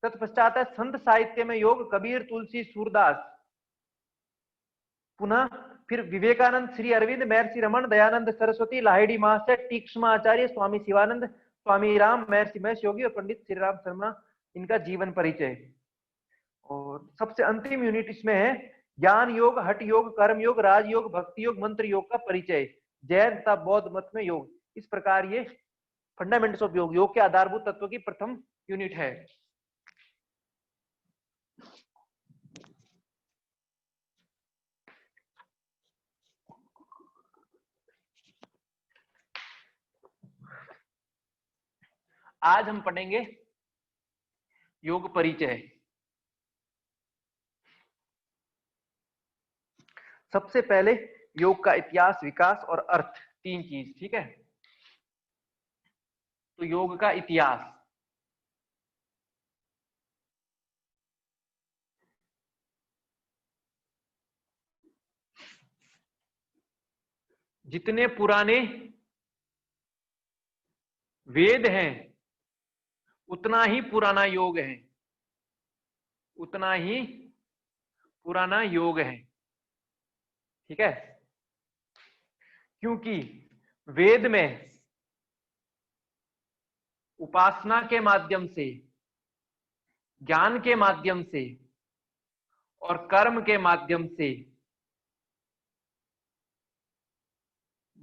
तत्पश्चात है संत साहित्य में योग, कबीर, तुलसी, सूरदास। पुनः फिर विवेकानंद, श्री अरविंद, महर्षि रमन, दयानंद सरस्वती, लाहिड़ी मास्टर, तीक्ष्ण आचार्य, स्वामी शिवानंद, स्वामी राम, महर्षि महेश योगी और पंडित श्री राम शर्मा, इनका जीवन परिचय। और सबसे अंतिम यूनिट इसमें है ज्ञान योग, हठ योग, कर्म योग, राज योग, भक्ति योग, मंत्र योग का परिचय, जैन तथा बौद्ध मत में योग। इस प्रकार ये फंडामेंटल्स ऑफ योग, योग के आधारभूत तत्व की प्रथम यूनिट है। आज हम पढ़ेंगे योग परिचय। सबसे पहले योग का इतिहास, विकास और अर्थ, तीन चीज, ठीक है। तो योग का इतिहास, जितने पुराने वेद हैं उतना ही पुराना योग है, उतना ही पुराना योग है, ठीक है। क्योंकि वेद में उपासना के माध्यम से, ज्ञान के माध्यम से और कर्म के माध्यम से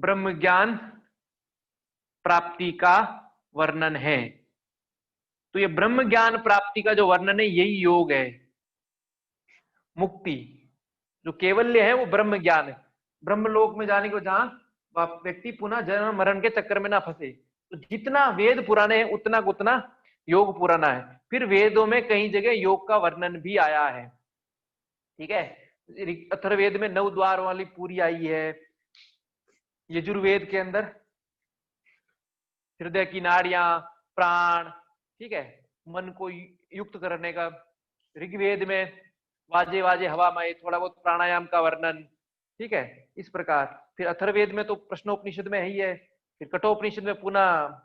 ब्रह्म ज्ञान प्राप्ति का वर्णन है। तो ये ब्रह्म ज्ञान प्राप्ति का जो वर्णन है यही योग है। मुक्ति जो केवल्य है वो ब्रह्म ज्ञान है, ब्रह्मलोक में जाने को, जहां व्यक्ति पुनः जन्म मरण के चक्कर में ना फंसे। तो जितना वेद पुराने हैं उतना उतना योग पुराना है। फिर वेदों में कई जगह योग का वर्णन भी आया है, ठीक है। अथर्ववेद में 9 द्वार वाली पूरी आई है, यजुर्वेद के अंदर हृदय की नाड़ियां, प्राण, ठीक है, मन को युक्त करने का। ऋग्वेद में वाजे वाजे हवामय, थोड़ा बहुत प्राणायाम का वर्णन, ठीक है। इस प्रकार फिर अथर्ववेद में तो प्रश्नोपनिषद में ही है, फिर कठोपनिषद में पुनः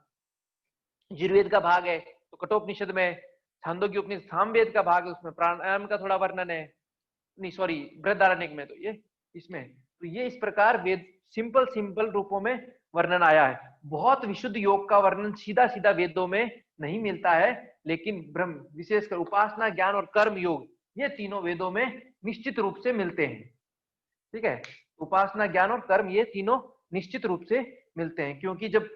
यजुर्वेद का भाग है, तो कठोपनिषद में, छांदोग्य उपनिषद सामवेद का भाग है, उसमें प्राणायाम का थोड़ा वर्णन है, नहीं सॉरी बृहदारण्यक में, तो ये इसमें, तो ये इस प्रकार वेद सिंपल सिंपल रूपों में वर्णन आया है। बहुत विशुद्ध योग का वर्णन सीधा सीधा वेदों में नहीं मिलता है, लेकिन ब्रह्म, विशेषकर उपासना, ज्ञान और कर्म योग, ये तीनों वेदों में निश्चित रूप से मिलते हैं, ठीक है। उपासना, ज्ञान और कर्म ये तीनों निश्चित रूप से मिलते हैं, क्योंकि जब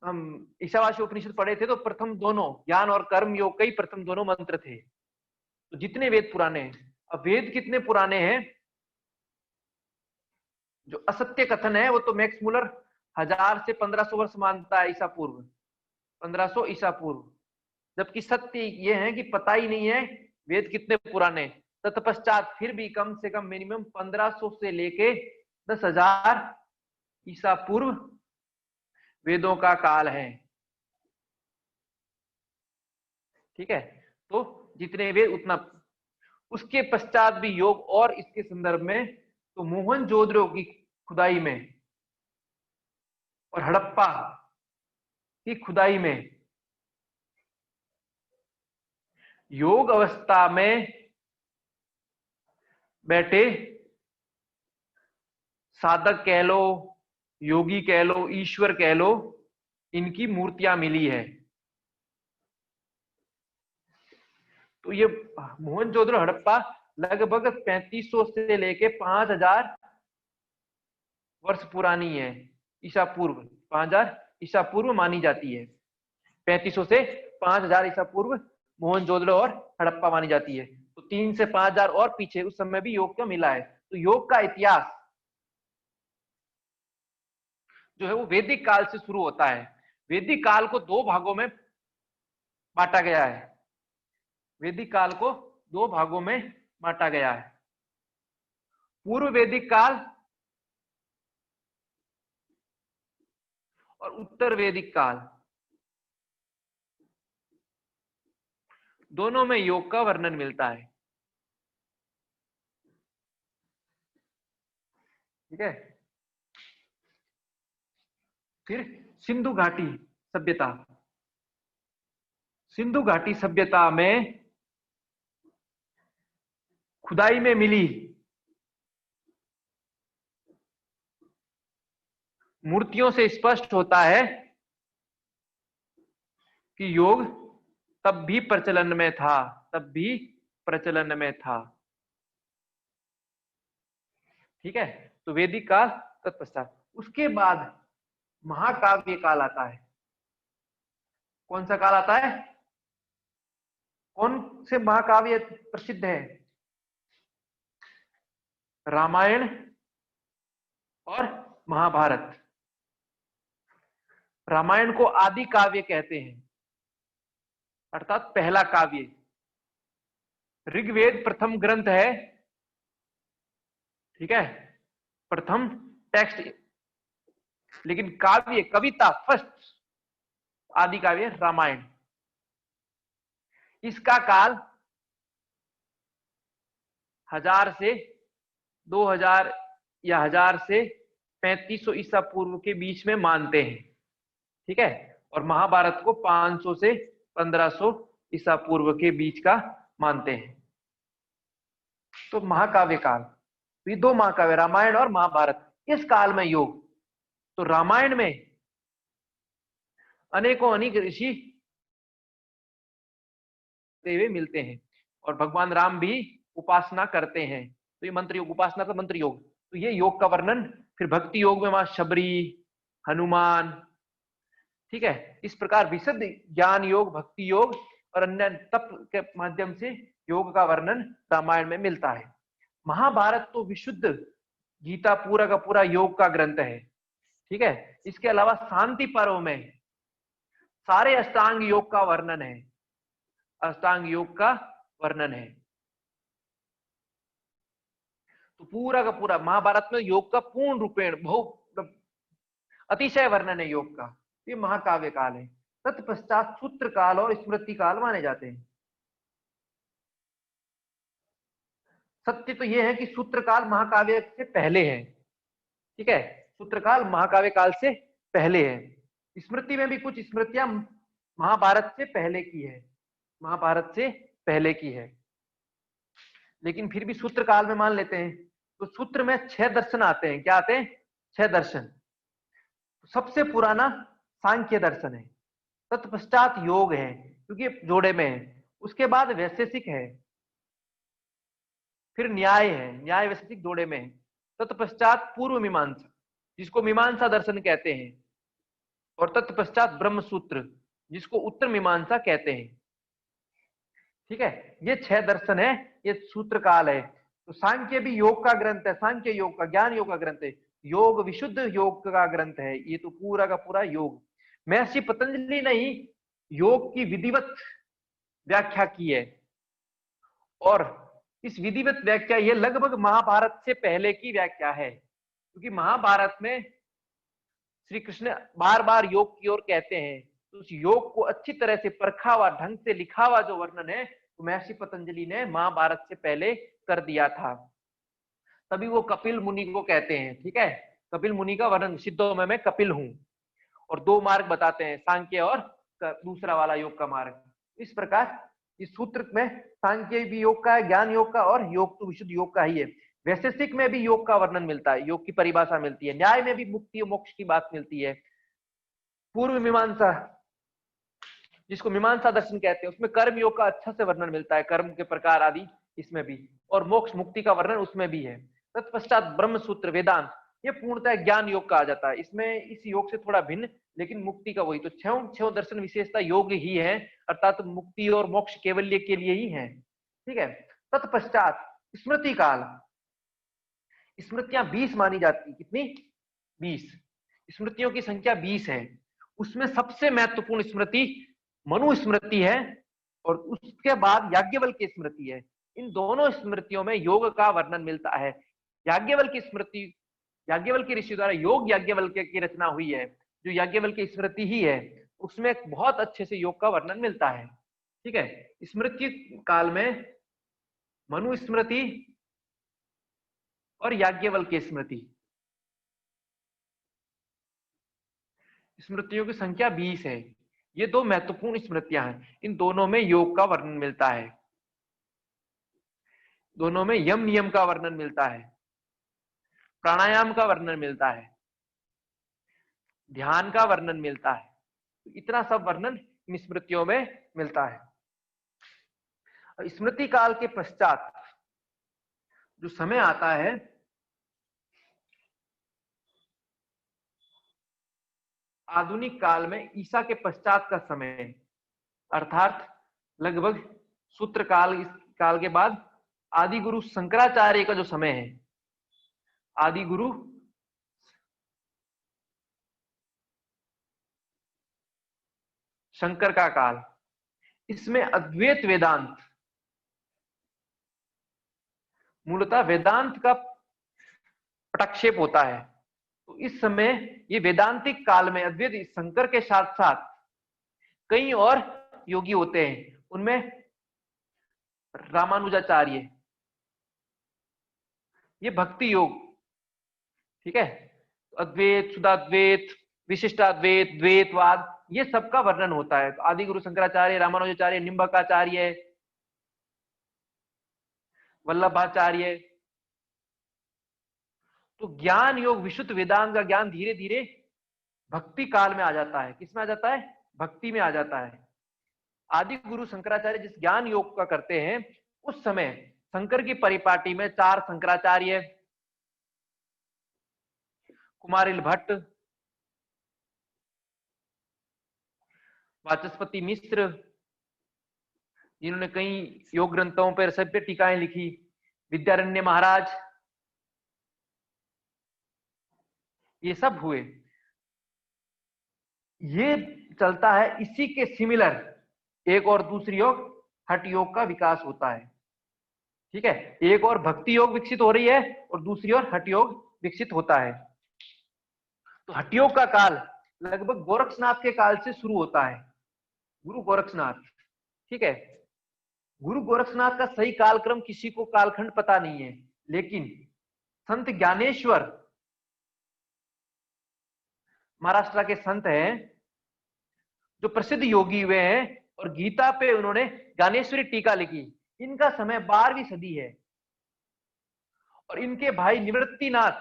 हम ईशावास्य उपनिषद पढ़े थे तो प्रथम दोनों ज्ञान और कर्म योग के ही प्रथम दोनों मंत्र थे। तो जितने वेद पुराने हैं, अब वेद कितने पुराने हैं, जो असत्य कथन है वो तो मैक्स मुलर 1000 से 1500 वर्ष मानता है ईसा पूर्व, 1500 ईसा पूर्व, जबकि सत्य ये है कि पता ही नहीं है वेद कितने पुराने। तत्पश्चात फिर भी कम से कम मिनिमम 1500 से लेके 10,000 ईसा पूर्व वेदों का काल है, ठीक है। तो जितने वेद उतना, उसके पश्चात भी योग, और इसके संदर्भ में तो मोहनजोदड़ो की खुदाई में और हड़प्पा की खुदाई में योग अवस्था में बैठे साधक कह लो, योगी कह लो, ईश्वर कह लो, इनकी मूर्तियां मिली है। तो ये मोहनजोदड़ो हड़प्पा लगभग 3500 से लेके 5000 वर्ष पुरानी है, ईसा पूर्व 5000 ईसा पूर्व मानी जाती है। 3500 से 5000 ईसा पूर्व मोहनजोदड़ो और हड़प्पा मानी जाती है। तो 3 से 5000 और पीछे उस समय भी योग का मिला है। तो योग का इतिहास जो है वो वैदिक काल से शुरू होता है। वैदिक काल को 2 भागों में बांटा गया है, वैदिक काल को 2 भागों में बांटा गया है, पूर्व वैदिक काल और उत्तर वैदिक काल। दोनों में योग का वर्णन मिलता है, ठीक है। फिर सिंधु घाटी सभ्यता, सिंधु घाटी सभ्यता में खुदाई में मिली मूर्तियों से स्पष्ट होता है कि योग तब भी प्रचलन में था, तब भी प्रचलन में था। ठीक है, तो वैदिक काल तत्पश्चात। उसके बाद महाकाव्य काल आता है। कौन सा काल आता है? कौन से महाकाव्य प्रसिद्ध है? रामायण और महाभारत। रामायण को आदि काव्य कहते हैं, अर्थात पहला काव्य। ऋग्वेद प्रथम ग्रंथ है, ठीक है, प्रथम टेक्स्ट, लेकिन काव्य कविता फर्स्ट आदि काव्य रामायण। इसका काल 1000 से 2000 या 1000 से 3500 ईसा पूर्व के बीच में मानते हैं। ठीक है, और महाभारत को 500 से 1500 ईसा पूर्व के बीच का मानते हैं। तो महाकाव्य काल, ये दो महाकाव्य रामायण और महाभारत, इस काल में योग। तो रामायण में अनेकों अनेक ऋषि हुए मिलते हैं और भगवान राम भी उपासना करते हैं। तो ये मंत्र योग, उपासना का मंत्र योग। तो ये योग का वर्णन फिर भक्ति योग में मां शबरी, हनुमान, ठीक है, इस प्रकार विशुद्ध ज्ञान योग, भक्ति योग और अन्य तप के माध्यम से योग का वर्णन रामायण में मिलता है। महाभारत तो विशुद्ध गीता पूरा का पूरा योग का ग्रंथ है। ठीक है, इसके अलावा शांति पर्व में सारे अष्टांग योग का वर्णन है, अष्टांग योग का वर्णन है। तो पूरा का पूरा महाभारत में योग का पूर्ण रूपेण बहु अतिशय वर्णन है योग का। ये महाकाव्य काल है। तत्पश्चात सूत्र काल और स्मृति काल माने जाते हैं। सत्य तो यह है कि सूत्र काल महाकाव्य से पहले है। ठीक है, सूत्र काल महाकाव्य काल से पहले है। स्मृति में भी कुछ स्मृतियां महाभारत से पहले की है, महाभारत से पहले की है, लेकिन फिर भी सूत्र काल में मान लेते हैं। तो सूत्र में 6 दर्शन आते हैं। क्या आते हैं? 6 दर्शन। सबसे पुराना सांख्य दर्शन है, तत्पश्चात योग है क्योंकि जोड़े में है, उसके बाद वैशेषिक है, फिर न्याय है, न्याय वैशेषिक जोड़े में है, तत्पश्चात पूर्व मीमांसा जिसको मीमांसा दर्शन कहते हैं, और तत्पश्चात ब्रह्म सूत्र जिसको उत्तर मीमांसा कहते हैं। ठीक है, ये 6 दर्शन है, ये सूत्र काल है। तो सांख्य भी योग का ग्रंथ है, सांख्य योग का, ज्ञान योग का ग्रंथ है, योग विशुद्ध योग का ग्रंथ है। ये तो पूरा का पूरा योग। महर्षि पतंजलि ने ही योग की विधिवत व्याख्या की है, और इस विधिवत व्याख्या ये लगभग महाभारत से पहले की व्याख्या है, क्योंकि महाभारत में श्री कृष्ण बार बार योग की ओर कहते हैं। तो उस योग को अच्छी तरह से परखा हुआ, ढंग से लिखा हुआ जो वर्णन है, तो महर्षि पतंजलि ने महाभारत से पहले कर दिया था। तभी वो कपिल मुनि को कहते हैं। ठीक है, कपिल मुनि का वर्णन, सिद्धों में मैं कपिल हूं, और 2 मार्ग बताते हैं, सांख्य और दूसरा वाला योग का मार्ग। इस प्रकार इस सूत्र में सांख्य भी योग का है, ज्ञान योग का, और योग तो विशुद्ध योग का ही है। वैशेषिक में भी योग का वर्णन मिलता है, योग की परिभाषा मिलती है। न्याय में भी मुक्ति और मोक्ष की बात मिलती है। पूर्व मीमांसा जिसको मीमांसा दर्शन कहते हैं, उसमें कर्म योग का अच्छा से वर्णन मिलता है, कर्म के प्रकार आदि इसमें भी, और मोक्ष मुक्ति का वर्णन उसमें भी है। तत्पश्चात ब्रह्म सूत्र वेदांत, ये पूर्णतः ज्ञान योग का आ जाता है। इसमें इस योग से थोड़ा भिन्न, लेकिन मुक्ति का वही। तो 6 दर्शन विशेषता योग ही है, अर्थात मुक्ति और मोक्ष केवल्य के लिए ही है। ठीक है, तत्पश्चात स्मृति काल। स्मृतियां 20 मानी जाती। कितनी? 20। स्मृतियों की संख्या 20 है। उसमें सबसे महत्वपूर्ण स्मृति मनु स्मृति है, और उसके बाद याज्ञवल्क्य की स्मृति है। इन दोनों स्मृतियों में योग का वर्णन मिलता है। याज्ञवल्क्य की स्मृति, याज्ञवल्क्य ऋषि द्वारा योग याज्ञवल्क्य की रचना हुई है, जो याज्ञवल्क्य की स्मृति ही है, उसमें बहुत अच्छे से योग का वर्णन मिलता है। ठीक है, स्मृति काल में मनु स्मृति और याज्ञवल्क्य स्मृति, स्मृतियों की संख्या 20 है। ये दो महत्वपूर्ण स्मृतियां हैं। इन दोनों में योग का वर्णन मिलता है, दोनों में यम नियम का वर्णन मिलता है, प्राणायाम का वर्णन मिलता है, ध्यान का वर्णन मिलता है। इतना सब वर्णन इन स्मृतियों में मिलता है। स्मृति काल के पश्चात जो समय आता है, आधुनिक काल में ईसा के पश्चात का समय, अर्थात लगभग सूत्र काल, इस काल के बाद आदि गुरु शंकराचार्य का जो समय है, आदि गुरु शंकर का काल, इसमें अद्वैत वेदांत, मूलतः वेदांत का प्रक्षेप होता है। तो इस समय ये वेदांतिक काल में अद्वैत शंकर के साथ साथ कई और योगी होते हैं, उनमें रामानुजाचार्य, ये भक्ति योग, ठीक है, अद्वैत, शुद्धाद्वैत, विशिष्टाद्वैत, द्वैतवाद, ये सबका वर्णन होता है। तो आदि गुरु शंकराचार्य, रामानुजाचार्य, निम्बकाचार्य, वल्लभाचार्य। तो ज्ञान योग, विशुद्ध वेदांत का ज्ञान धीरे धीरे भक्ति काल में आ जाता है। किसमें आ जाता है? भक्ति में आ जाता है। आदि गुरु शंकराचार्य जिस ज्ञान योग का करते हैं, उस समय शंकर की परिपाटी में 4 शंकराचार्य, कुमारिल भट्ट, वाचस्पति मिश्र, जिन्होंने कई योग ग्रंथों पर सभ्य टीकाएं लिखी, विद्यारण्य महाराज, ये सब हुए। ये चलता है, इसी के सिमिलर एक और दूसरी योग, हठ योग का विकास होता है। ठीक है, एक और भक्ति योग विकसित हो रही है और दूसरी ओर हठ योग विकसित होता है। तो हठ योग का काल लगभग गोरक्षनाथ के काल से शुरू होता है, गुरु गोरक्षनाथ। ठीक है, गुरु गोरक्षनाथ का सही कालक्रम किसी को कालखंड पता नहीं है, लेकिन संत ज्ञानेश्वर महाराष्ट्र के संत हैं, जो प्रसिद्ध योगी हुए हैं और गीता पे उन्होंने ज्ञानेश्वरी टीका लिखी। इनका समय 12वीं सदी है और इनके भाई निवृत्तिनाथ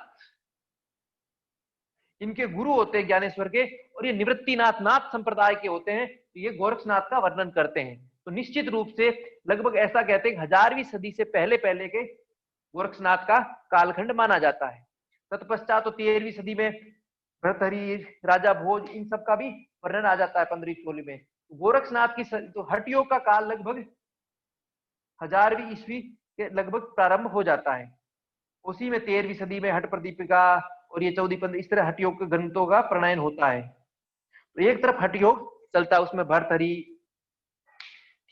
इनके गुरु होते हैं ज्ञानेश्वर के, और ये निवृत्तिनाथ नाथ संप्रदाय के होते हैं। तो ये गोरक्षनाथ का वर्णन करते हैं। तो निश्चित रूप से लगभग ऐसा कहते हैं 1000वीं सदी से पहले पहले के गोरक्षनाथ का कालखंड माना जाता है। तत्पश्चात तो 13वीं सदी में भरतहरि, राजा भोज, इन सब का भी वर्णन आ जाता है 15वीं-16वीं में। गोरक्षनाथ की तो हठ योग का काल लगभग 1000वीं ईस्वी के लगभग प्रारंभ हो जाता है। उसी में 13वीं सदी में हठ प्रदीपिका और ये 14-15 इस तरह हठ योग के ग्रंथों का प्रणयन होता है। तो एक तरफ हठ योग चलता है, उसमें भरतहरि,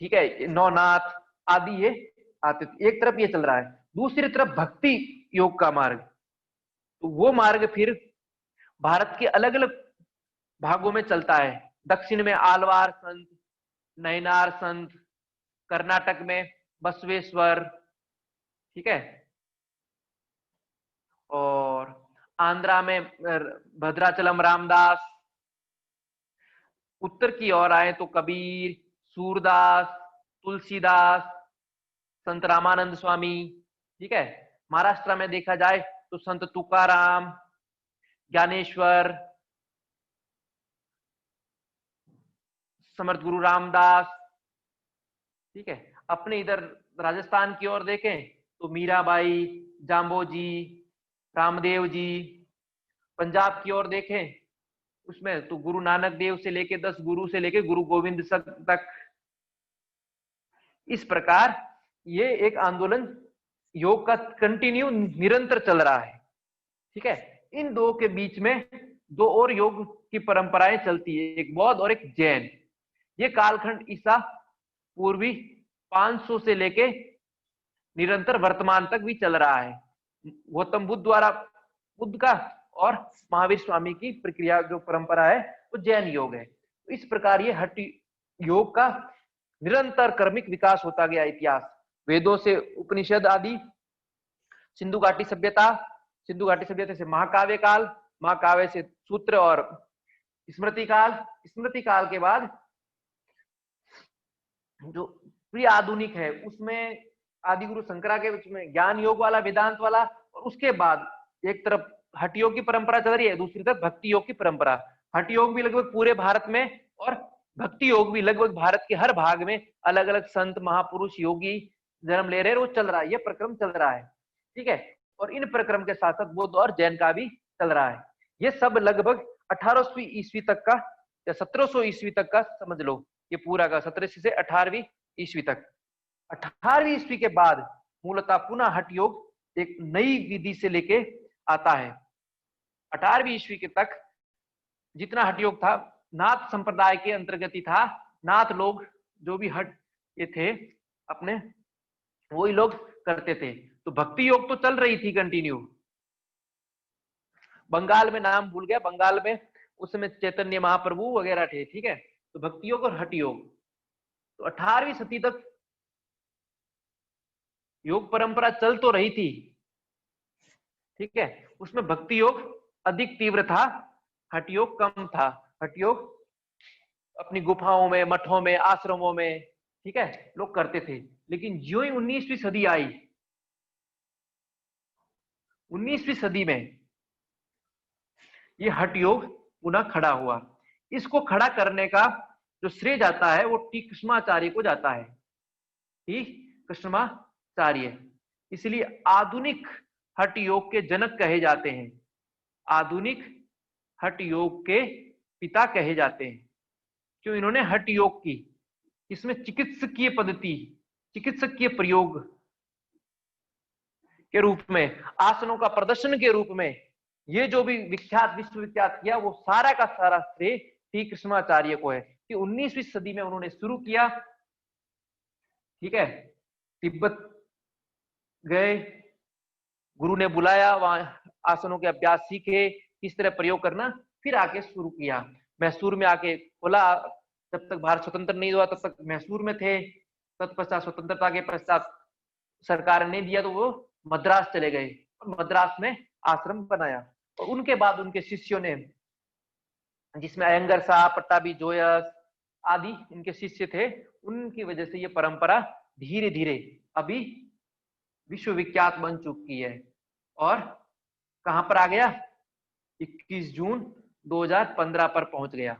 ठीक है, नौनाथ आदि ये आते, एक तरफ ये चल रहा है। दूसरी तरफ भक्ति योग का मार्ग, तो वो मार्ग फिर भारत के अलग अलग भागों में चलता है। दक्षिण में आलवार संत, नयनार संत, कर्नाटक में बसवेश्वर, ठीक है, और आंध्रा में भद्राचलम रामदास। उत्तर की ओर आए तो कबीर, सूरदास, तुलसीदास, संत रामानंद स्वामी। ठीक है, महाराष्ट्र में देखा जाए तो संत तुकाराम, ज्ञानेश्वर, समर्थ गुरु रामदास। ठीक है, अपने इधर राजस्थान की ओर देखें तो मीराबाई, जाम्बोजी, रामदेव जी। पंजाब की ओर देखें उसमें तो गुरु नानक देव से लेके 10 गुरु से लेके गुरु गोविंद तक। इस प्रकार ये एक आंदोलन योग का कंटिन्यू निरंतर चल रहा है। ठीक है, इन दो के बीच में 2 और योग की परंपराएं चलती है, एक बौद्ध और एक जैन। ये कालखंड ईसा पूर्वी 500 से लेके निरंतर वर्तमान तक भी चल रहा है। गौतम बुद्ध द्वारा, बुद्ध का और महावीर स्वामी की प्रक्रिया जो परंपरा है वो जैन योग है। तो इस प्रकार ये हठ योग का निरंतर क्रमिक विकास होता गया। इतिहास वेदों से उपनिषद आदि, सिंधु घाटी सभ्यता, सिंधु घाटी सभ्यता से महाकाव्य काल, महाकाव्य से सूत्र और स्मृति काल, स्मृति काल के बाद जो प्री आधुनिक है उसमें आदि गुरु शंकरा के उसमें ज्ञान योग वाला, वेदांत वाला, और उसके बाद एक तरफ हठ योग की परंपरा चल रही है, दूसरी तरफ भक्ति योग की परंपरा। हठ योग भी लगभग पूरे भारत में और भक्ति योग भी लगभग भारत के हर भाग में अलग अलग संत महापुरुष योगी जन्म ले रहे हैं, वो चल रहा है, ये प्रक्रम चल रहा है। ठीक है, और इन प्रक्रम के साथ साथ बौद्ध और जैन का भी चल रहा है। ये सब लगभग 1800 ईस्वी तक का या 1700 ईस्वी तक का समझ लो, ये पूरा का 1700 से 18वीं ईस्वी तक। 18वीं ईस्वी के बाद मूलतः पुनः हठ योग एक नई विधि से लेके आता है। 18वीं ईस्वी के तक जितना हठ योग था नाथ संप्रदाय के अंतर्गत ही था। नाथ लोग जो भी हठ ये थे अपने, वही लोग करते थे। तो भक्ति योग तो चल रही थी कंटिन्यू। बंगाल में नाम भूल गया, बंगाल में उस समय चैतन्य महाप्रभु वगैरह थे। ठीक है, तो भक्ति योग और हठ योग तो 18वीं सदी तक योग परंपरा चल तो रही थी। ठीक है, उसमें भक्ति योग अधिक तीव्र था, हठ योग कम था। हठ योग अपनी गुफाओं में, मठों में, आश्रमों में, ठीक है, लोग करते थे। लेकिन जो ही 19वीं सदी आई, 19वीं सदी में ये हठ योग पुनः खड़ा हुआ। इसको खड़ा करने का जो श्रेय जाता है वो टी कृष्णाचार्य को जाता है। टी कृष्णाचार्य इसलिए आधुनिक हठ योग के जनक कहे जाते हैं, आधुनिक हठ योग के पिता कहे जाते हैं। क्यों? इन्होंने हठ योग की, इसमें चिकित्सकीय पद्धति, चिकित्सकीय प्रयोग के रूप में, आसनों का प्रदर्शन के रूप में ये जो भी विख्यात, विश्वविख्यात किया, वो सारा का सारा श्रेय टी कृष्णाचार्य को है कि 19वीं सदी में उन्होंने शुरू किया। ठीक है, तिब्बत गए, गुरु ने बुलाया, वहां आसनों के अभ्यास सीखे, किस तरह प्रयोग करना, फिर आके शुरू किया। मैसूर में आके खोला। जब तक भारत स्वतंत्र नहीं हुआ तब तक मैसूर में थे। तत्पश्चात स्वतंत्रता के पश्चात सरकार ने दिया तो वो मद्रास चले गए और मद्रास में आश्रम बनाया। और उनके बाद उनके शिष्यों ने, जिसमें अयंगर साहब, पट्टाभी जोयस आदि इनके शिष्य थे, उनकी वजह से ये परंपरा धीरे धीरे अभी विश्वविख्यात बन चुकी है। और कहां पर आ गया? 21 जून 2015 पर पहुंच गया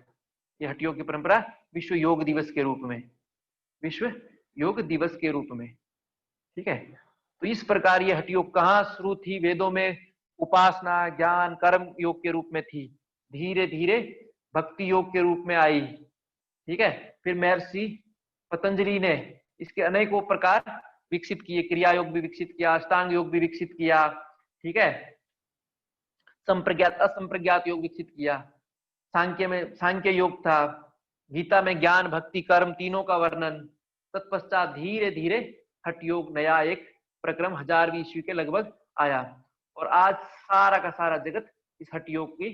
ये हठ योग की परंपरा, विश्व योग दिवस के रूप में, विश्व योग दिवस के रूप में। ठीक है, तो इस प्रकार ये हठ योग कहां शुरू थी? वेदों में उपासना, ज्ञान, कर्म योग के रूप में थी, धीरे धीरे भक्ति योग के रूप में आई। ठीक है, फिर महर्षि पतंजलि ने इसके अनेकों प्रकार विकसित किए, क्रिया योग भी विकसित किया, अष्टांग योग भी विकसित किया। ठीक है, संप्रज्ञात असंप्रज्ञात योग विकसित किया। सांख्य में सांख्य योग था, गीता में ज्ञान, भक्ति, कर्म तीनों का वर्णन। तत्पश्चात धीरे धीरे हठ योग नया एक प्रक्रम 1000वीं ईस्वी के लगभग आया और आज सारा का सारा जगत इस हठ योग की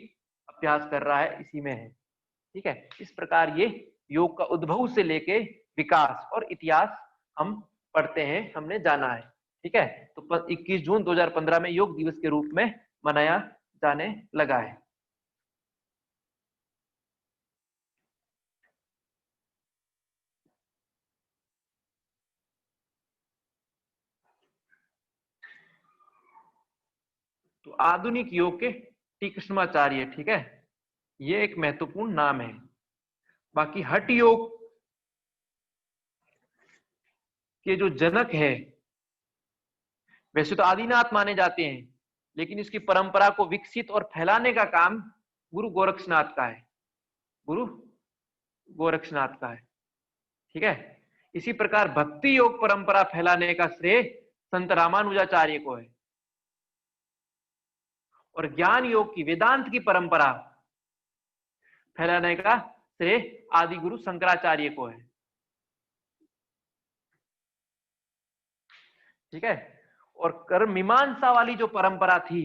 अभ्यास कर रहा है, इसी में है। ठीक है, इस प्रकार ये योग का उद्भव से लेके विकास और इतिहास हम पढ़ते हैं, हमने जाना है। ठीक है, तो 21 जून 2015 में योग दिवस के रूप में मनाया जाने लगा है। तो आधुनिक योग के टी कृष्णाचार्य, ठीक है, ये एक महत्वपूर्ण नाम है। बाकी हठ योग के जो जनक है वैसे तो आदिनाथ माने जाते हैं, लेकिन इसकी परंपरा को विकसित और फैलाने का काम गुरु गोरक्षनाथ का है, गुरु गोरक्षनाथ का है। ठीक है, इसी प्रकार भक्ति योग परंपरा फैलाने का श्रेय संत रामानुजाचार्य को है और ज्ञान योग की, वेदांत की परंपरा फैलाने का श्रेय आदि गुरु शंकराचार्य को है। ठीक है, और कर्म मीमांसा वाली जो परंपरा थी,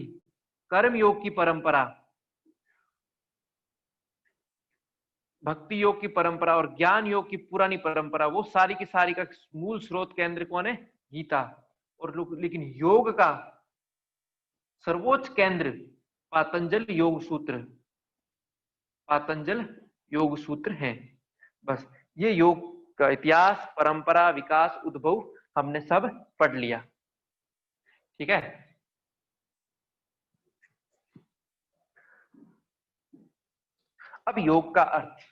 कर्म योग की परंपरा, भक्ति योग की परंपरा और ज्ञान योग की पुरानी परंपरा, वो सारी की सारी का मूल स्रोत केंद्र कौन है? गीता। और लेकिन योग का सर्वोच्च केंद्र पातंजल योग सूत्र, पातंजल योग सूत्र है। बस ये योग का इतिहास, परंपरा, विकास, उद्भव हमने सब पढ़ लिया। ठीक है, अब योग का अर्थ।